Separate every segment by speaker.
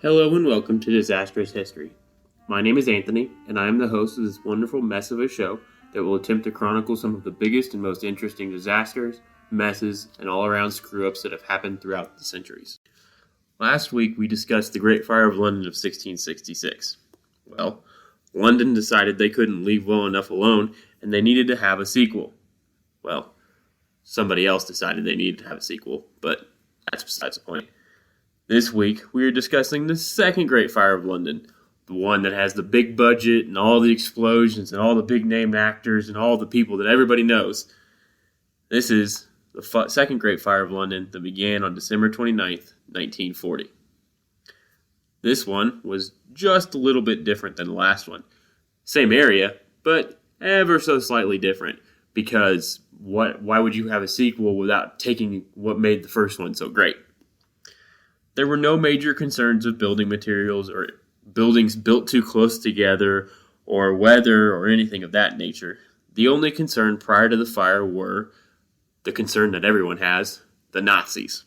Speaker 1: Hello and welcome to Disastrous History. My name is Anthony, and I am the host of this wonderful mess of a show that will attempt to chronicle some of the biggest and most interesting disasters, messes, and all-around screw-ups that have happened throughout the centuries. Last week we discussed the Great Fire of London of 1666. Well, London decided they couldn't leave well enough alone, and they needed to have a sequel. Well, somebody else decided they needed to have a sequel, but that's besides the point. This week, we are discussing the second Great Fire of London, the one that has the big budget and all the explosions and all the big-name actors and all the people that everybody knows. This is the second Great Fire of London that began on December 29th, 1940. This one was just a little bit different than the last one. Same area, but ever so slightly different, because why would you have a sequel without taking what made the first one so great? There were no major concerns of building materials or buildings built too close together or weather or anything of that nature. The only concern prior to the fire were the concern that everyone has, the Nazis.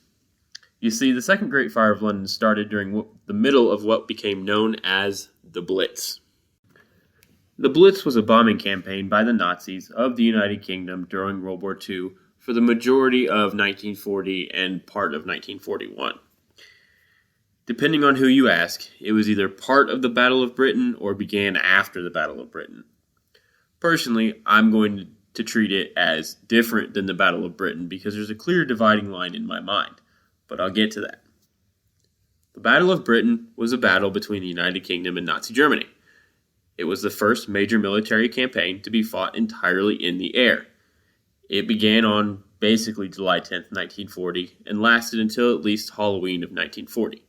Speaker 1: You see, the Second Great Fire of London started during the middle of what became known as the Blitz. The Blitz was a bombing campaign by the Nazis of the United Kingdom during World War II for the majority of 1940 and part of 1941. Depending on who you ask, it was either part of the Battle of Britain or began after the Battle of Britain. Personally, I'm going to treat it as different than the Battle of Britain because there's a clear dividing line in my mind, but I'll get to that. The Battle of Britain was a battle between the United Kingdom and Nazi Germany. It was the first major military campaign to be fought entirely in the air. It began on basically July 10th, 1940, and lasted until at least Halloween of 1940.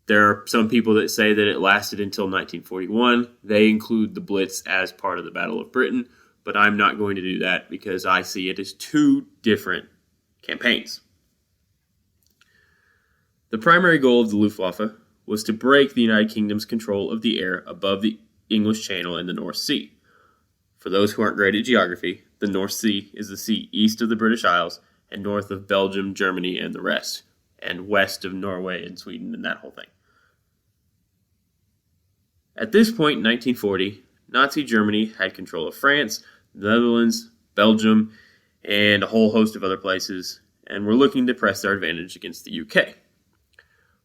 Speaker 1: There are some people that say that it lasted until 1941. They include the Blitz as part of the Battle of Britain, but I'm not going to do that because I see it as two different campaigns. The primary goal of the Luftwaffe was to break the United Kingdom's control of the air above the English Channel and the North Sea. For those who aren't great at geography, the North Sea is the sea east of the British Isles and north of Belgium, Germany, and the rest, and west of Norway and Sweden and that whole thing. At this point in 1940, Nazi Germany had control of France, the Netherlands, Belgium, and a whole host of other places, and were looking to press their advantage against the UK.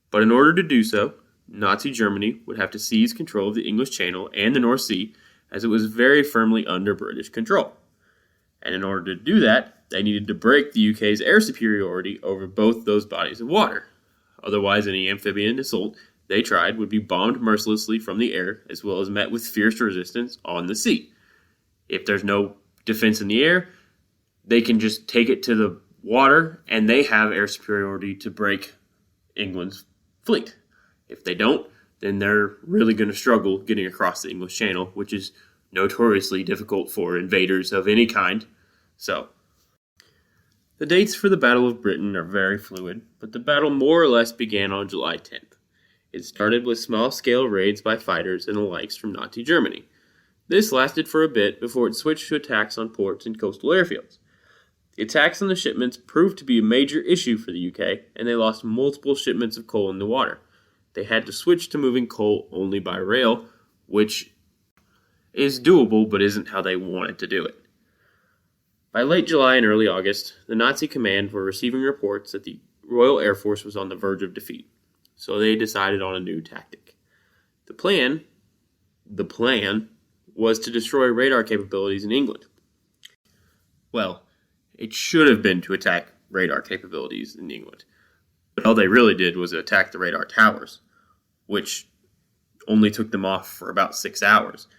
Speaker 1: But in order to do so, Nazi Germany would have to seize control of the English Channel and the North Sea, as it was very firmly under British control. And in order to do that, they needed to break the UK's air superiority over both those bodies of water. Otherwise, any amphibian assault they tried would be bombed mercilessly from the air, as well as met with fierce resistance on the sea. If there's no defense in the air, they can just take it to the water, and they have air superiority to break England's fleet. If they don't, then they're really going to struggle getting across the English Channel, which is notoriously difficult for invaders of any kind. So, the dates for the Battle of Britain are very fluid, but the battle more or less began on July 10th. It started with small-scale raids by fighters and the likes from Nazi Germany. This lasted for a bit before it switched to attacks on ports and coastal airfields. The attacks on the shipments proved to be a major issue for the UK, and they lost multiple shipments of coal in the water. They had to switch to moving coal only by rail, which is doable but isn't how they wanted to do it. By late July and early August, the Nazi command were receiving reports that the Royal Air Force was on the verge of defeat. So they decided on a new tactic. The plan was to destroy radar capabilities in England. Well, it should have been to attack radar capabilities in England. But all they really did was attack the radar towers, which only took them off for about 6 hours.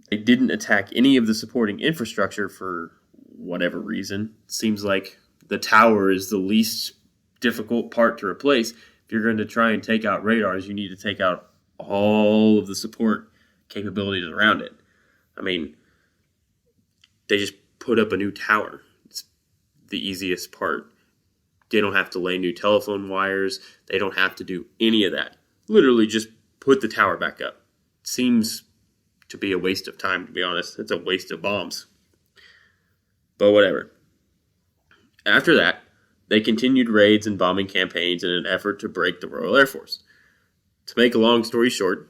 Speaker 1: They didn't attack any of the supporting infrastructure for whatever reason. It seems like the tower is the least difficult part to replace. If you're going to try and take out radars, you need to take out all of the support capabilities around it. I mean, they just put up a new tower. It's the easiest part. They don't have to lay new telephone wires. They don't have to do any of that. Literally just put the tower back up. It seems to be a waste of time, to be honest. It's a waste of bombs. But whatever. After that, they continued raids and bombing campaigns in an effort to break the Royal Air Force. To make a long story short,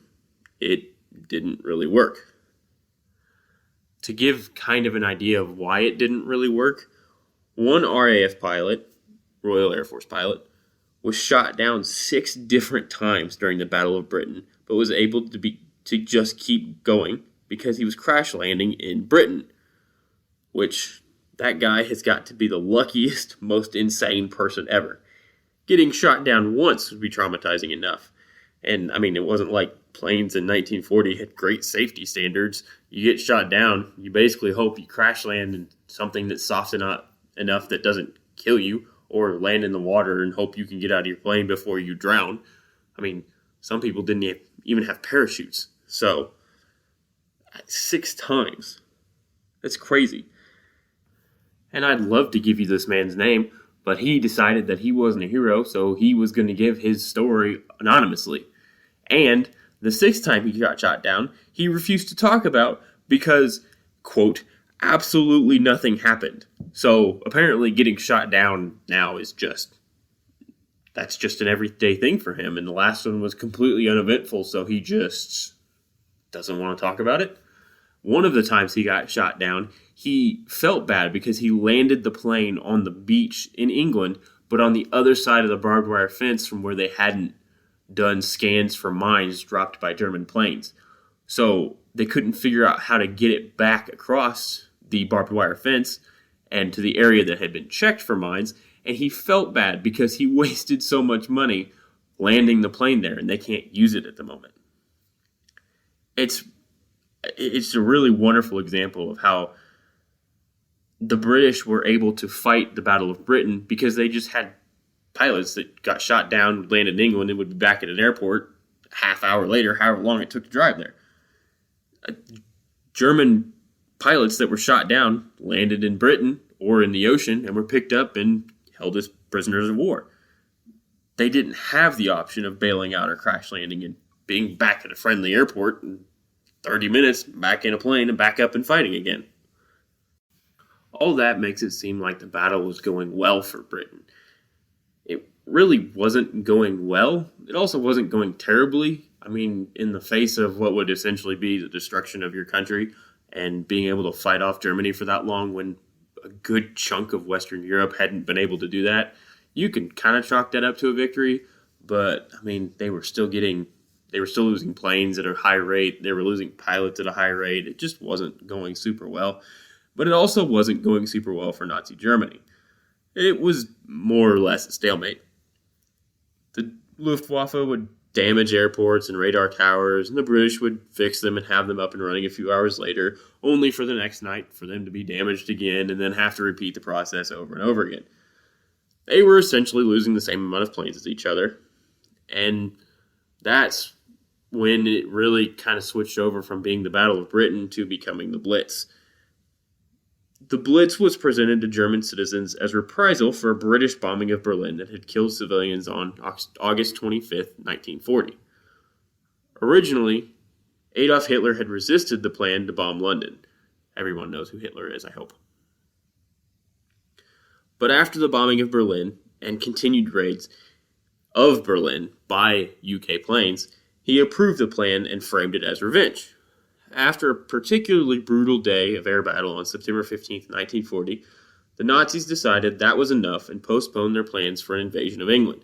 Speaker 1: it didn't really work. To give kind of an idea of why it didn't really work, one RAF pilot, Royal Air Force pilot, was shot down 6 different times during the Battle of Britain, but was able to just keep going because he was crash landing in Britain, which that guy has got to be the luckiest, most insane person ever. Getting shot down once would be traumatizing enough. And, I mean, it wasn't like planes in 1940 had great safety standards. You get shot down, you basically hope you crash land in something that's soft enough that doesn't kill you, or land in the water and hope you can get out of your plane before you drown. I mean, some people didn't even have parachutes. So, 6 times. That's crazy. And I'd love to give you this man's name, but he decided that he wasn't a hero, so he was going to give his story anonymously. And the 6th time he got shot down, he refused to talk about because, quote, absolutely nothing happened. So apparently getting shot down now is that's just an everyday thing for him. And the last one was completely uneventful, so he just doesn't want to talk about it. One of the times he got shot down, he felt bad because he landed the plane on the beach in England, but on the other side of the barbed wire fence from where they hadn't done scans for mines dropped by German planes. So they couldn't figure out how to get it back across the barbed wire fence and to the area that had been checked for mines, and he felt bad because he wasted so much money landing the plane there, and they can't use it at the moment. It's a really wonderful example of how the British were able to fight the Battle of Britain because they just had pilots that got shot down, landed in England, and would be back at an airport a half hour later, however long it took to drive there. German pilots that were shot down landed in Britain or in the ocean and were picked up and held as prisoners of war. They didn't have the option of bailing out or crash landing and being back at a friendly airport in 30 minutes, back in a plane and back up and fighting again. All that makes it seem like the battle was going well for Britain. It really wasn't going well. It also wasn't going terribly. I mean, in the face of what would essentially be the destruction of your country and being able to fight off Germany for that long when a good chunk of Western Europe hadn't been able to do that, you can kind of chalk that up to a victory. But, I mean, they were still losing planes at a high rate. They were losing pilots at a high rate. It just wasn't going super well. But it also wasn't going super well for Nazi Germany. It was more or less a stalemate. The Luftwaffe would damage airports and radar towers, and the British would fix them and have them up and running a few hours later, only for the next night for them to be damaged again and then have to repeat the process over and over again. They were essentially losing the same amount of planes as each other, and that's when it really kind of switched over from being the Battle of Britain to becoming the Blitz. The Blitz was presented to German citizens as reprisal for a British bombing of Berlin that had killed civilians on August 25th, 1940. Originally, Adolf Hitler had resisted the plan to bomb London. Everyone knows who Hitler is, I hope. But after the bombing of Berlin and continued raids of Berlin by UK planes, he approved the plan and framed it as revenge. After a particularly brutal day of air battle on September 15, 1940, the Nazis decided that was enough and postponed their plans for an invasion of England.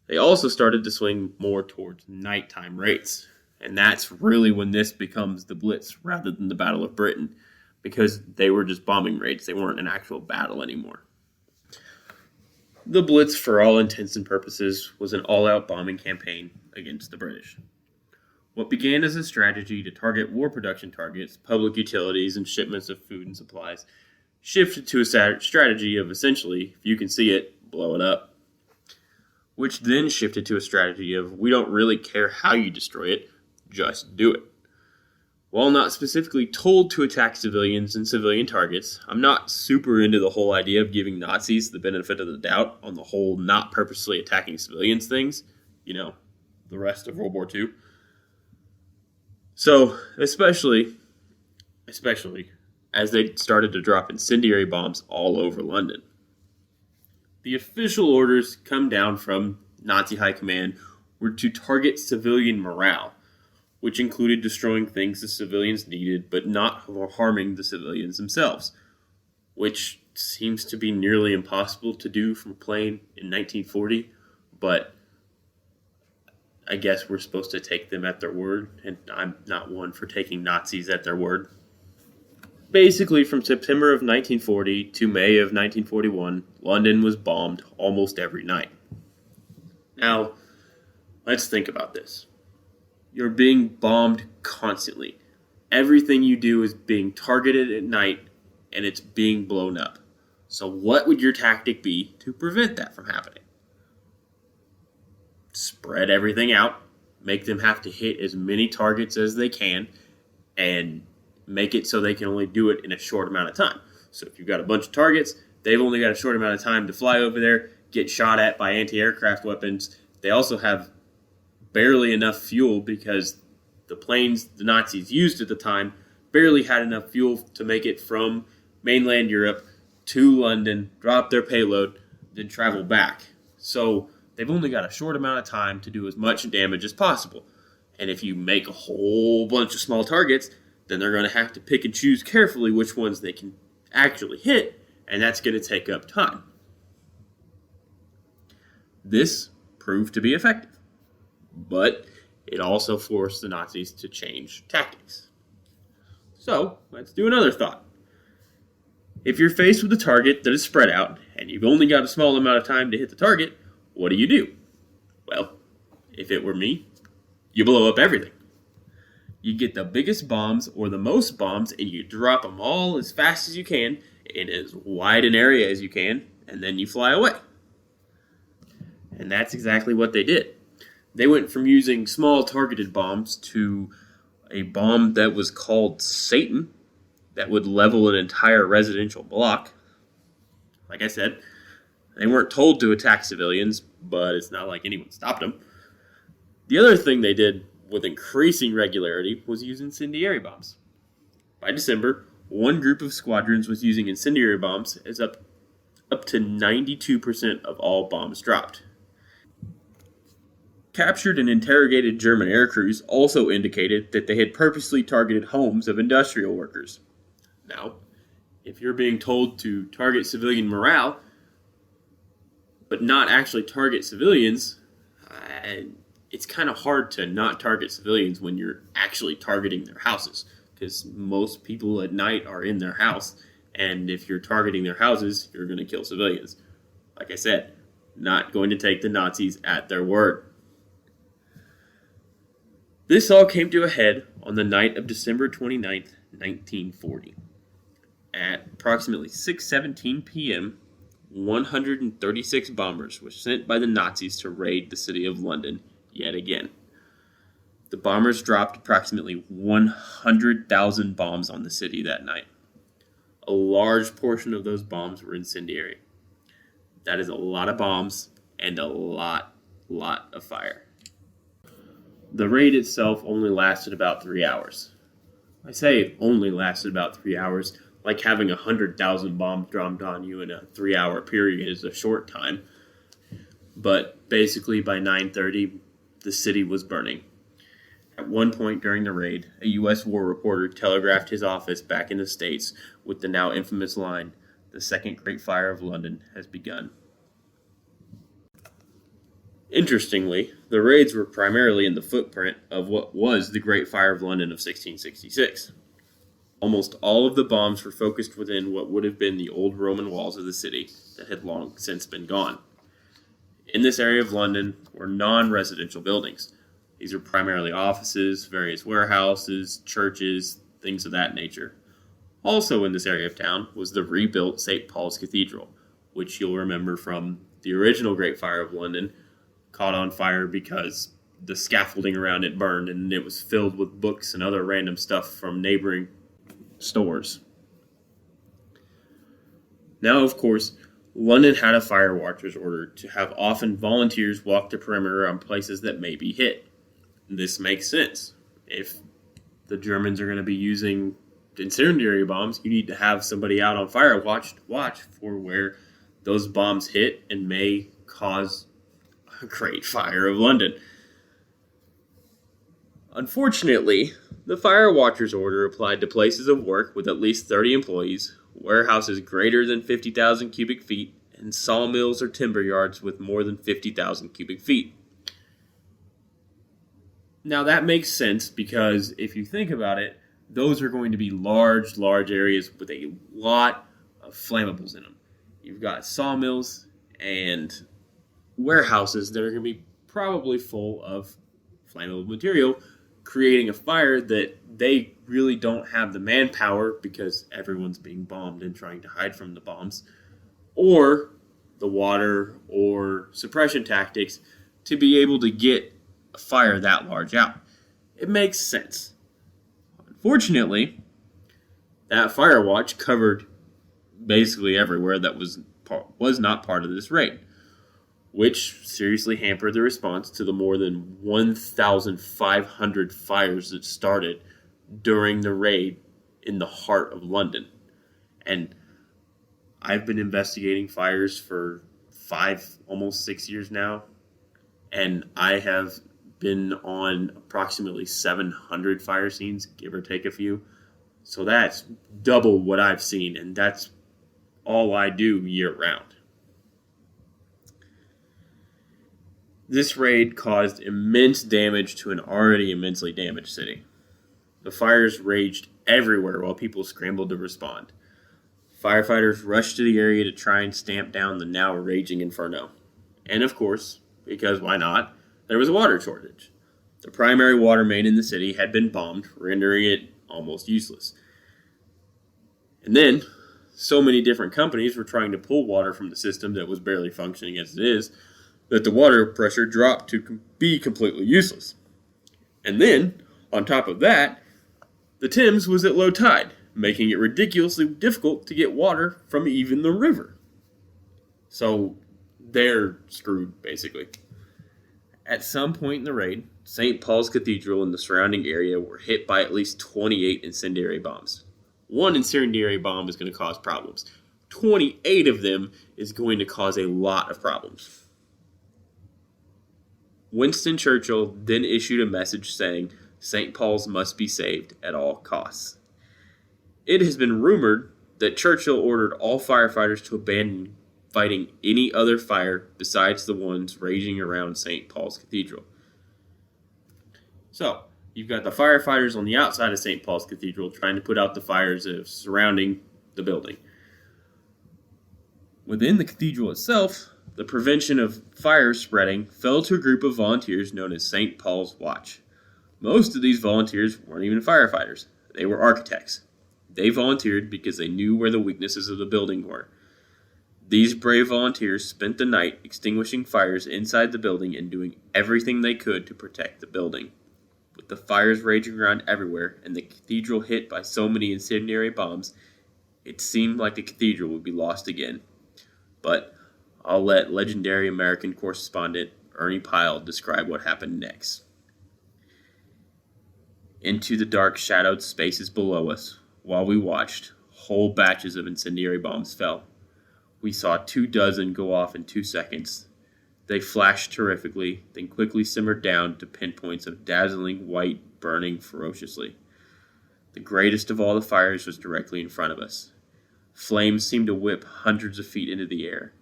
Speaker 1: They also started to swing more towards nighttime raids, and that's really when this becomes the Blitz rather than the Battle of Britain, because they were just bombing raids. They weren't an actual battle anymore. The Blitz, for all intents and purposes, was an all-out bombing campaign against the British. What began as a strategy to target war production targets, public utilities, and shipments of food and supplies shifted to a strategy of essentially, if you can see it, blow it up. Which then shifted to a strategy of we don't really care how you destroy it, just do it. While not specifically told to attack civilians and civilian targets, I'm not super into the whole idea of giving Nazis the benefit of the doubt on the whole not purposely attacking civilians things. The rest of World War II. So, especially as they started to drop incendiary bombs all over London. The official orders come down from Nazi high command were to target civilian morale, which included destroying things the civilians needed but not harming the civilians themselves, which seems to be nearly impossible to do from a plane in 1940, but I guess we're supposed to take them at their word, and I'm not one for taking Nazis at their word. Basically, from September of 1940 to May of 1941, London was bombed almost every night. Now, let's think about this. You're being bombed constantly. Everything you do is being targeted at night, and it's being blown up. So what would your tactic be to prevent that from happening? Spread everything out, make them have to hit as many targets as they can, and make it so they can only do it in a short amount of time. So if you've got a bunch of targets, they've only got a short amount of time to fly over there, get shot at by anti-aircraft weapons. They also have barely enough fuel because the planes the Nazis used at the time barely had enough fuel to make it from mainland Europe to London, drop their payload, then travel back. So they've only got a short amount of time to do as much damage as possible. And if you make a whole bunch of small targets, then they're going to have to pick and choose carefully which ones they can actually hit, and that's going to take up time. This proved to be effective, but it also forced the Nazis to change tactics. So, let's do another thought. If you're faced with a target that is spread out, and you've only got a small amount of time to hit the target, what do? Well, if it were me, you blow up everything. You get the biggest bombs or the most bombs, and you drop them all as fast as you can in as wide an area as you can, and then you fly away. And that's exactly what they did. They went from using small targeted bombs to a bomb that was called Satan that would level an entire residential block. Like I said, they weren't told to attack civilians, but it's not like anyone stopped them. The other thing they did with increasing regularity was use incendiary bombs. By December, one group of squadrons was using incendiary bombs as up to 92% of all bombs dropped. Captured and interrogated German air crews also indicated that they had purposely targeted homes of industrial workers. Now, if you're being told to target civilian morale, but not actually target civilians, it's kind of hard to not target civilians when you're actually targeting their houses, because most people at night are in their house, and if you're targeting their houses, you're going to kill civilians. Like I said, not going to take the Nazis at their word. This all came to a head on the night of December 29th, 1940. At approximately 6:17 p.m., 136 bombers were sent by the Nazis to raid the city of London yet again. The bombers dropped approximately 100,000 bombs on the city that night. A large portion of those bombs were incendiary. That is a lot of bombs and a lot of fire. The raid itself only lasted about 3 hours. I say it only lasted about 3 hours, like having 100,000 bombs dropped on you in a 3-hour period is a short time. But basically by 9:30, the city was burning. At one point during the raid, a U.S. war reporter telegraphed his office back in the States with the now infamous line, "The Second Great Fire of London has begun." Interestingly, the raids were primarily in the footprint of what was the Great Fire of London of 1666. Almost all of the bombs were focused within what would have been the old Roman walls of the city that had long since been gone. In this area of London were non-residential buildings. These are primarily offices, various warehouses, churches, things of that nature. Also in this area of town was the rebuilt St. Paul's Cathedral, which you'll remember from the original Great Fire of London, caught on fire because the scaffolding around it burned and it was filled with books and other random stuff from neighboring stores. Now, of course, London had a fire watcher's order to have often volunteers walk the perimeter on places that may be hit. This makes sense. If the Germans are going to be using incendiary bombs, you need to have somebody out on fire watch for where those bombs hit and may cause a Great Fire of London. Unfortunately, the Fire Watcher's order applied to places of work with at least 30 employees, warehouses greater than 50,000 cubic feet, and sawmills or timber yards with more than 50,000 cubic feet. Now that makes sense because if you think about it, those are going to be large areas with a lot of flammables in them. You've got sawmills and warehouses that are going to be probably full of flammable material, creating a fire that they really don't have the manpower because everyone's being bombed and trying to hide from the bombs, or the water or suppression tactics to be able to get a fire that large out. It makes sense. Unfortunately, that fire watch covered basically everywhere that was not part of this raid, which seriously hampered the response to the more than 1,500 fires that started during the raid in the heart of London. And I've been investigating fires for 5, almost 6 years now, and I have been on approximately 700 fire scenes, give or take a few. So that's double what I've seen, and that's all I do year round. This raid caused immense damage to an already immensely damaged city. The fires raged everywhere while people scrambled to respond. Firefighters rushed to the area to try and stamp down the now raging inferno. And of course, because why not, there was a water shortage. The primary water main in the city had been bombed, rendering it almost useless. And then, so many different companies were trying to pull water from the system that was barely functioning as it is, that the water pressure dropped to be completely useless. And then, on top of that, the Thames was at low tide, making it ridiculously difficult to get water from even the river. So, they're screwed, basically. At some point in the raid, St. Paul's Cathedral and the surrounding area were hit by at least 28 incendiary bombs. One incendiary bomb is going to cause problems. 28 of them is going to cause a lot of problems. Winston Churchill then issued a message saying St. Paul's must be saved at all costs. It has been rumored that Churchill ordered all firefighters to abandon fighting any other fire besides the ones raging around St. Paul's Cathedral. So, you've got the firefighters on the outside of St. Paul's Cathedral trying to put out the fires surrounding the building. Within the cathedral itself, the prevention of fire spreading fell to a group of volunteers known as St. Paul's Watch. Most of these volunteers weren't even firefighters. They were architects. They volunteered because they knew where the weaknesses of the building were. These brave volunteers spent the night extinguishing fires inside the building and doing everything they could to protect the building. With the fires raging around everywhere and the cathedral hit by so many incendiary bombs, it seemed like the cathedral would be lost again. But I'll let legendary American correspondent Ernie Pyle describe what happened next. Into the dark shadowed spaces below us, while we watched, whole batches of incendiary bombs fell. We saw 24 go off in 2 seconds. They flashed terrifically, then quickly simmered down to pinpoints of dazzling white burning ferociously. The greatest of all the fires was directly in front of us. Flames seemed to whip hundreds of feet into the air.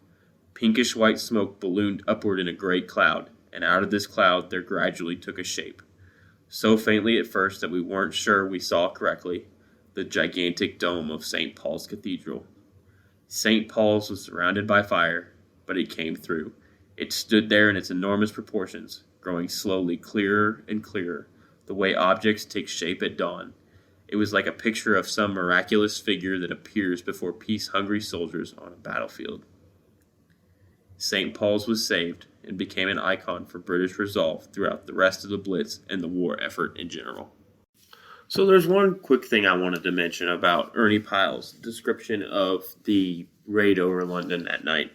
Speaker 1: Pinkish white smoke ballooned upward in a great cloud, and out of this cloud there gradually took a shape. So faintly at first that we weren't sure we saw correctly, the gigantic dome of St. Paul's Cathedral. St. Paul's was surrounded by fire, but it came through. It stood there in its enormous proportions, growing slowly clearer and clearer, the way objects take shape at dawn. It was like a picture of some miraculous figure that appears before peace-hungry soldiers on a battlefield. St. Paul's was saved and became an icon for British resolve throughout the rest of the Blitz and the war effort in general. So there's one quick thing I wanted to mention about Ernie Pyle's description of the raid over London that night.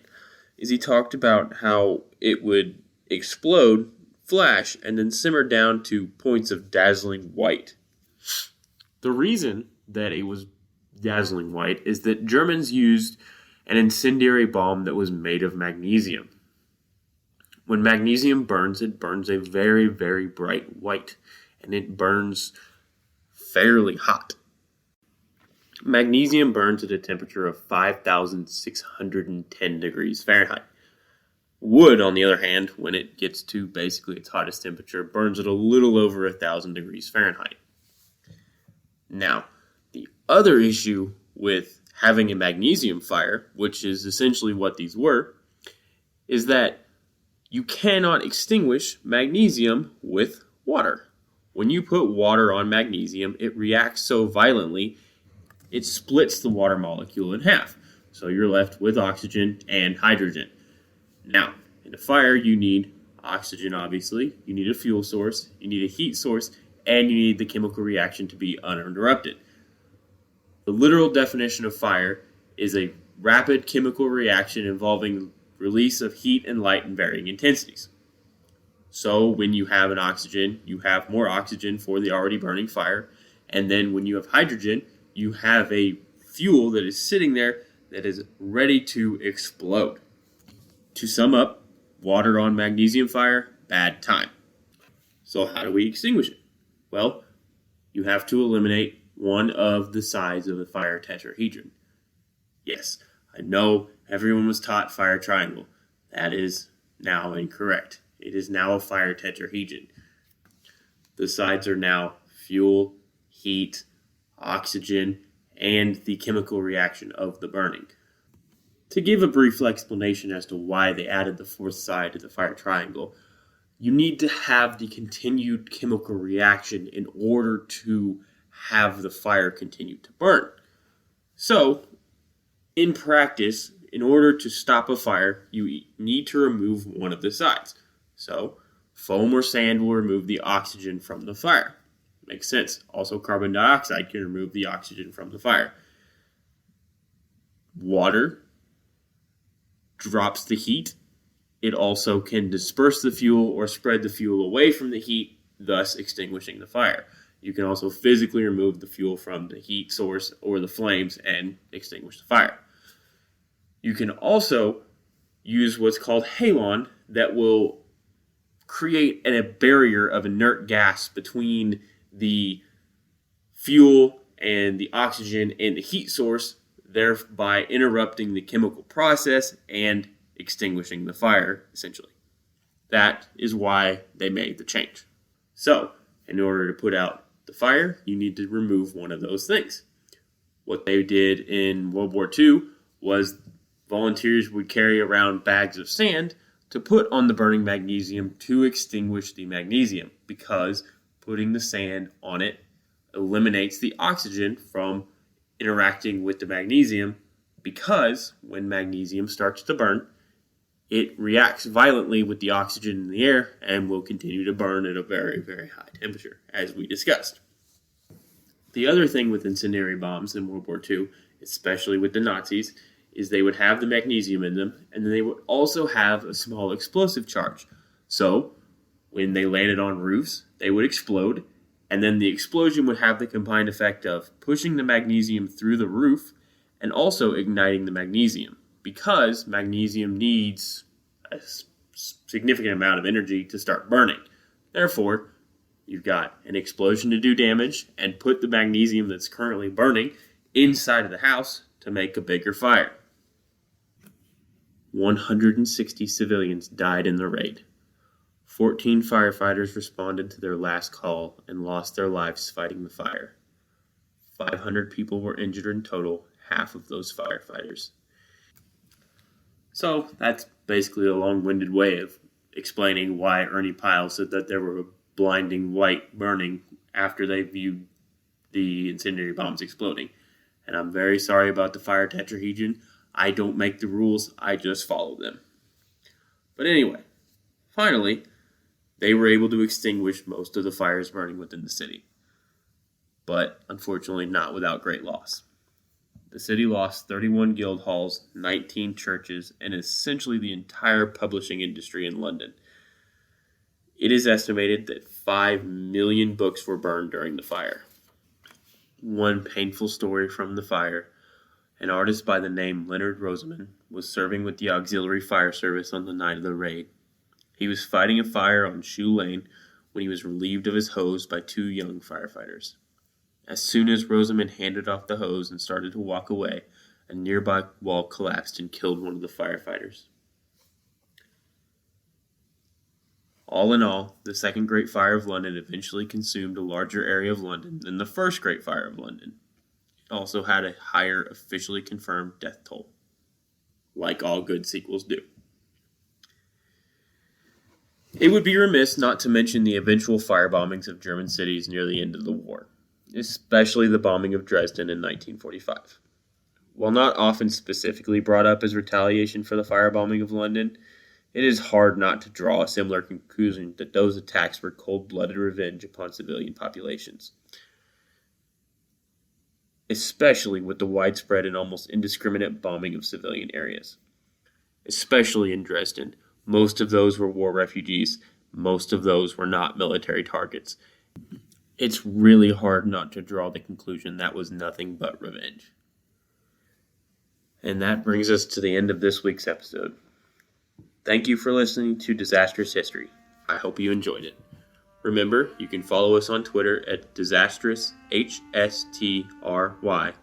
Speaker 1: Is he talked about how it would explode, flash, and then simmer down to points of dazzling white. The reason that it was dazzling white is that Germans used an incendiary bomb that was made of magnesium. When magnesium burns, it burns a very, very bright white, and it burns fairly hot. Magnesium burns at a temperature of 5,610 degrees Fahrenheit. Wood, on the other hand, when it gets to basically its hottest temperature, burns at a little over 1,000 degrees Fahrenheit. Now, the other issue with having a magnesium fire, which is essentially what these were, is that you cannot extinguish magnesium with water. When you put water on magnesium, it reacts so violently, it splits the water molecule in half. So you're left with oxygen and hydrogen. Now, in a fire, you need oxygen, obviously. You need a fuel source, you need a heat source, and you need the chemical reaction to be uninterrupted. The literal definition of fire is a rapid chemical reaction involving release of heat and light in varying intensities. So when you have an oxygen, you have more oxygen for the already burning fire. And then when you have hydrogen, you have a fuel that is sitting there that is ready to explode. To sum up, water on magnesium fire, bad time. So how do we extinguish it? Well, you have to eliminate one of the sides of the fire tetrahedron. Yes, I know everyone was taught fire triangle. That is now incorrect. It is now a fire tetrahedron. The sides are now fuel, heat, oxygen, and the chemical reaction of the burning. To give a brief explanation as to why they added the fourth side to the fire triangle, you need to have the continued chemical reaction in order to have the fire continue to burn. So, in practice, in order to stop a fire, you need to remove one of the sides. So, foam or sand will remove the oxygen from the fire. Makes sense. Also, carbon dioxide can remove the oxygen from the fire. Water drops the heat. It also can disperse the fuel or spread the fuel away from the heat, thus extinguishing the fire. You can also physically remove the fuel from the heat source or the flames and extinguish the fire. You can also use what's called halon that will create a barrier of inert gas between the fuel and the oxygen and the heat source, thereby interrupting the chemical process and extinguishing the fire, essentially. That is why they made the change. So, in order to put out the fire, you need to remove one of those things. What they did in World War II was volunteers would carry around bags of sand to put on the burning magnesium to extinguish the magnesium, because putting the sand on it eliminates the oxygen from interacting with the magnesium, because when magnesium starts to burn, it reacts violently with the oxygen in the air and will continue to burn at a very, very high temperature, as we discussed. The other thing with incendiary bombs in World War II, especially with the Nazis, is they would have the magnesium in them, and then they would also have a small explosive charge. So, when they landed on roofs, they would explode, and then the explosion would have the combined effect of pushing the magnesium through the roof and also igniting the magnesium, because magnesium needs a significant amount of energy to start burning. Therefore, you've got an explosion to do damage and put the magnesium that's currently burning inside of the house to make a bigger fire. 160 civilians died in the raid. 14 firefighters responded to their last call and lost their lives fighting the fire. 500 people were injured in total, half of those firefighters. So that's basically a long-winded way of explaining why Ernie Pyle said that there were a blinding white burning after they viewed the incendiary bombs exploding. And I'm very sorry about the fire tetrahedron. I don't make the rules, I just follow them. But anyway, finally, they were able to extinguish most of the fires burning within the city. But unfortunately not without great loss. The city lost 31 guild halls, 19 churches, and essentially the entire publishing industry in London. It is estimated that 5 million books were burned during the fire. One painful story from the fire An artist by the name Leonard Roseman was serving with the Auxiliary Fire Service on the night of the raid. He was fighting a fire on Shoe Lane when he was relieved of his hose by two young firefighters. As soon as Roseman handed off the hose and started to walk away, a nearby wall collapsed and killed one of the firefighters. All in all, the Second Great Fire of London eventually consumed a larger area of London than the First Great Fire of London. It also had a higher officially confirmed death toll, like all good sequels do. It would be remiss not to mention the eventual firebombings of German cities near the end of the war, especially the bombing of Dresden in 1945. While not often specifically brought up as retaliation for the firebombing of London, it is hard not to draw a similar conclusion that those attacks were cold-blooded revenge upon civilian populations, especially with the widespread and almost indiscriminate bombing of civilian areas. Especially in Dresden, most of those were war refugees, most of those were not military targets. It's really hard not to draw the conclusion that was nothing but revenge. And that brings us to the end of this week's episode. Thank you for listening to Disastrous History. I hope you enjoyed it. Remember, you can follow us on Twitter at DisastrousHSTRY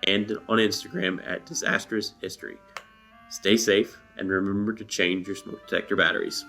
Speaker 1: and on Instagram at DisastrousHistory. Stay safe and remember to change your smoke detector batteries.